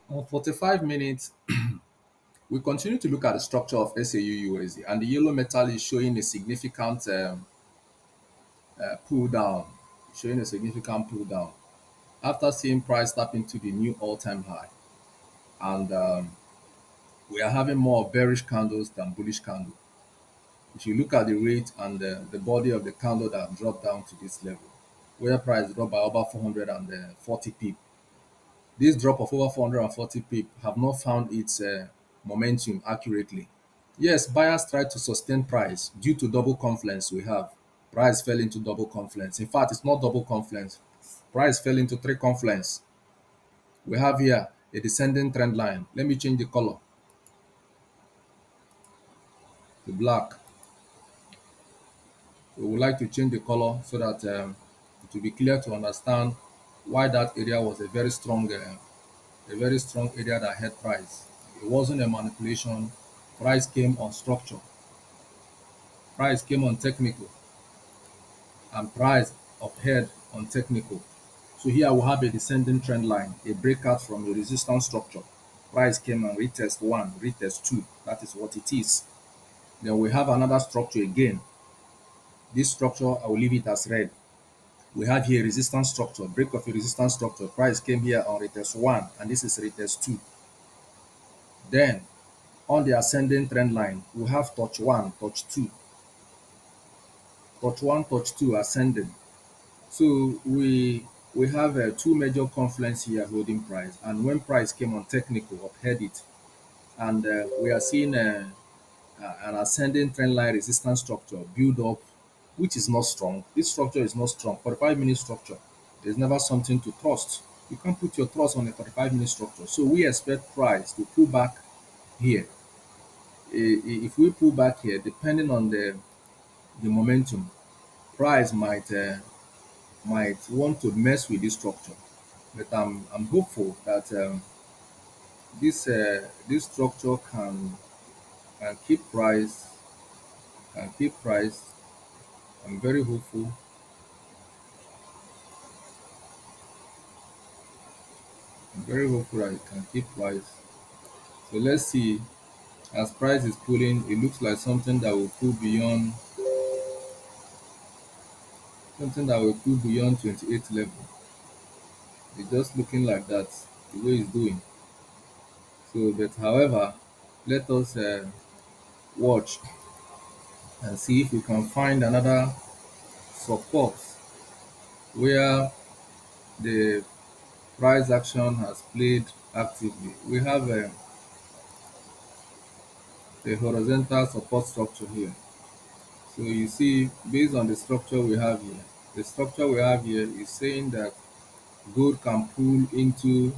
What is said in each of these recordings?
On 45 minutes, we continue to look at the structure of SAU and the yellow metal is showing a significant pull down, after seeing price tap into the new all-time high. And we are having more bearish candles than bullish candles. If you look at the rate and the body of the candle that dropped down to this level, where price dropped by over 440 pip. This drop of over 440 pip have not found its momentum accurately. Yes, buyers tried to sustain price due to double confluence we have. Price fell into double confluence. In fact, it's not double confluence. Price fell into three confluence. We have here a descending trend line. Let me change the color to black. We would like to change the color so that it will be clear to understand why that area was a very strong area that had price. It wasn't a manipulation. Price came on structure. Price came on technical, and price upheld on technical. So here we have a descending trend line, a breakout from a resistance structure. Price came and retest one, retest two. That is what it is. Then we have another structure again. This structure, I will leave it as red. We have here resistance structure, break of a resistance structure. Price came here on retest one, and this is retest two. Then on the ascending trend line, we have touch one, touch two. Touch one, touch two ascending. So we have two major confluence here holding price, and when price came on technical, upheld it, and we are seeing an ascending trend line resistance structure build up, which is not strong. This structure is not strong. 45-minute structure, there's never something to trust. You can't put your trust on a 45-minute structure. So we expect price to pull back here. If we pull back here, depending on the momentum, price might want to mess with this structure. But I'm hopeful that this structure can keep price can keep price. I'm very hopeful. I'm very hopeful that it can keep price. So let's see. As price is pulling, it looks like something that will pull beyond 28 level. It's just looking like that the way it's doing. So, but however, let us watch and see if we can find another support where the price action has played actively. We have a horizontal support structure here. So you see, based on the structure we have here, the structure we have here is saying that gold can pull into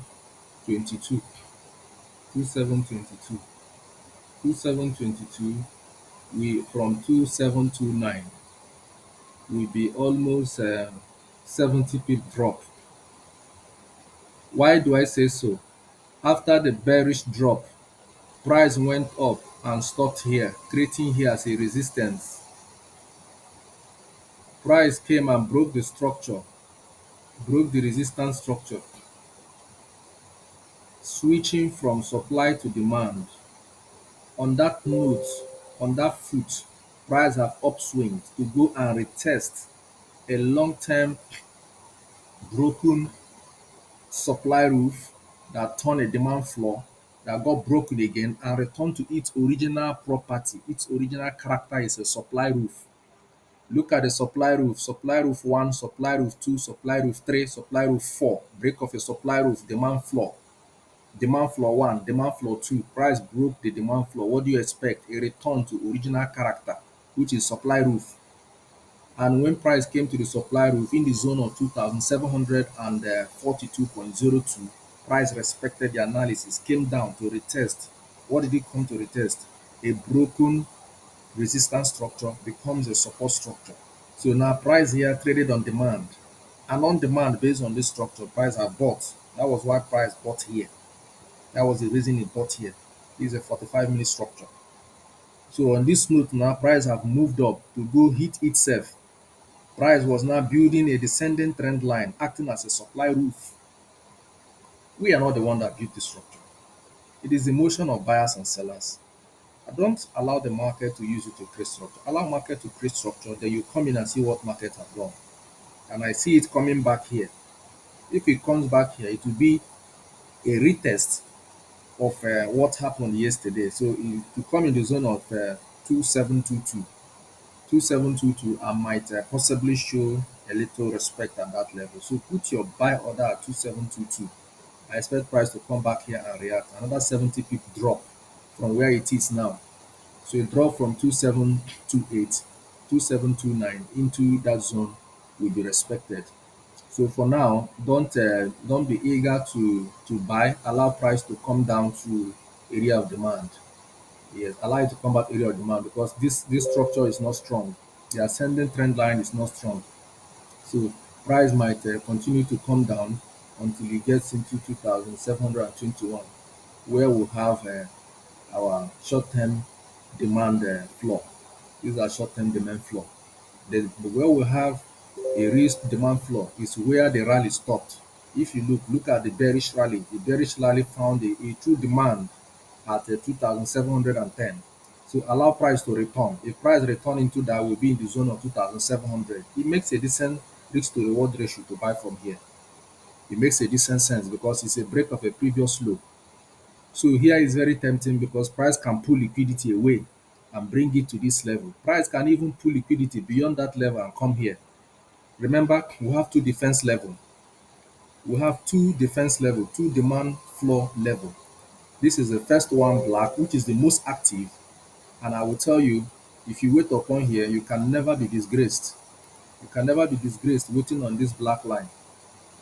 22, 2722, 2722. We from 2729 will be almost 70 pip drop. Why do I say so? After the bearish drop, price went up and stopped here, creating here as a resistance. Price came and broke the structure, broke the resistance structure, switching from supply to demand. On that note, on that foot, price have upswing to go and retest a long-term broken supply roof that turned a demand floor, that got broken again and returned to its original property. Its original character is a supply roof. Look at the supply roof 1, supply roof 2, supply roof 3, supply roof 4, break of a supply roof, demand floor 1, demand floor 2, price broke the demand floor. What do you expect? A return to original character, which is supply roof. And when price came to the supply roof in the zone of 2742.02, price respected the analysis, came down to retest. What did it come to retest? A broken resistance structure becomes a support structure. So now price here traded on demand. And on demand, based on this structure, price have bought. That was why price bought here. That was the reason it bought here. This is a 45-minute structure. So on this note now, price have moved up to go hit itself. Price was now building a descending trend line, acting as a supply roof. We are not the one that built this structure. It is the motion of buyers and sellers. I don't allow the market to use it to create structure. Allow market to create structure, then you come in and see what market have done. And I see it coming back here. If it comes back here, it will be a retest of what happened yesterday. So it will come in the zone of 2722. 2722, I might possibly show a little respect at that level. So put your buy order at 2722. I expect price to come back here and react. Another 70 pip drop from where it is now. So a drop from 2728, 2729 into that zone will be respected. So for now, don't be eager to buy. Allow price to come down to area of demand. Yes, allow it to come back area of demand because this structure is not strong. The ascending trend line is not strong. So price might continue to come down until it gets into 2,721, where we'll have our short-term demand floor. These are short-term demand floor. The where we have a risk demand floor is where the rally stopped. If you look at the bearish rally. The bearish rally found a true demand at 2,710. So allow price to return. If price return into that, will be in the zone of 2,700. It makes a decent risk to reward ratio to buy from here. It makes a decent sense because it's a break of a previous low. So here is very tempting because price can pull liquidity away and bring it to this level. Price can even pull liquidity beyond that level and come here. Remember, we have two defense level. We have two defense level, two demand floor level. This is the first one black, which is the most active. And I will tell you, if you wait upon here, you can never be disgraced. You can never be disgraced waiting on this black line.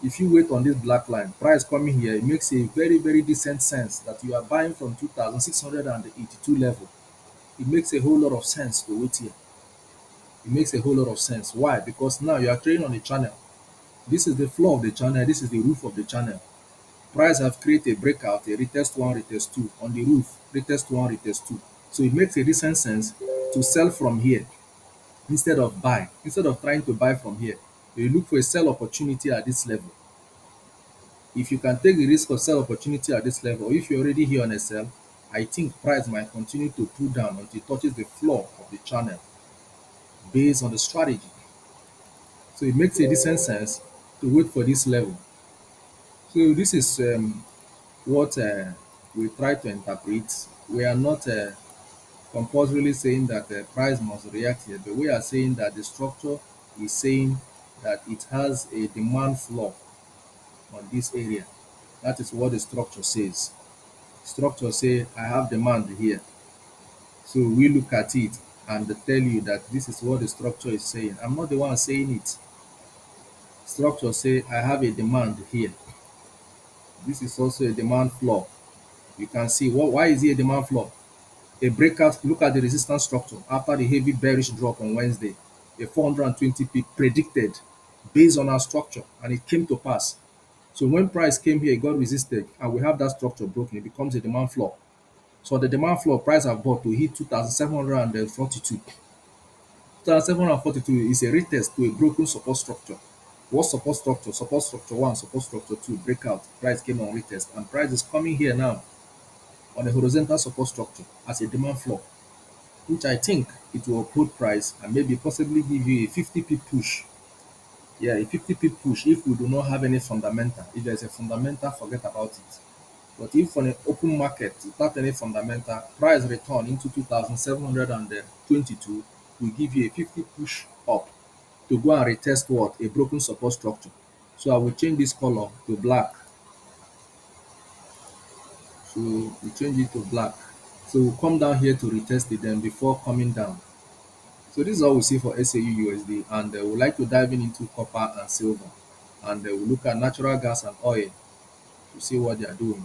If you wait on this black line, price coming here, it makes a very, very decent sense that you are buying from 2,682 level. It makes a whole lot of sense to wait here. It makes a whole lot of sense. Why? Because now you are trading on a channel. This is the floor of the channel. This is the roof of the channel. Price have created a breakout, a retest one, retest two on the roof, retest one, retest two. So it makes a decent sense to sell from here instead of buy. Instead of trying to buy from here, you look for a sell opportunity at this level. If you can take the risk of sell opportunity at this level, or if you're already here on a sell, I think price might continue to pull down until it touches the floor of the channel based on the strategy. So it makes a decent sense to wait for this level. So this is what we try to interpret. We are not compulsorily saying that the price must react here, but we are saying that the structure is saying that it has a demand floor on this area. That is what the structure says. Structure say I have demand here. So we look at it and tell you that this is what the structure is saying. I'm not the one saying it. Structure say I have a demand here. This is also a demand floor. You can see why is it a demand floor? A breakout. Look at the resistance structure after the heavy bearish drop on Wednesday. A 420 p predicted based on our structure, and it came to pass. So when price came here, it got resisted, and we have that structure broken. It becomes a demand floor. So the demand floor price have bought to hit 2,742. 2,742 is a retest to a broken support structure. What support structure? Support structure one, support structure two, breakout. Price came on retest, and price is coming here now on a horizontal support structure as a demand floor, which I think it will uphold price and maybe possibly give you a 50 pip push. Yeah, a 50 pip push if we do not have any fundamental. If there's a fundamental, forget about it. But if on an open market without any fundamental, price return into 2,722 will give you a 50 push up to go and retest what? A broken support structure. So I will change this color to black. So we change it to black. So we'll come down here to retest it then before coming down. So this is all we see for SAU and we'd like to dive into copper and silver, and we'll look at natural gas and oil to see what they are doing.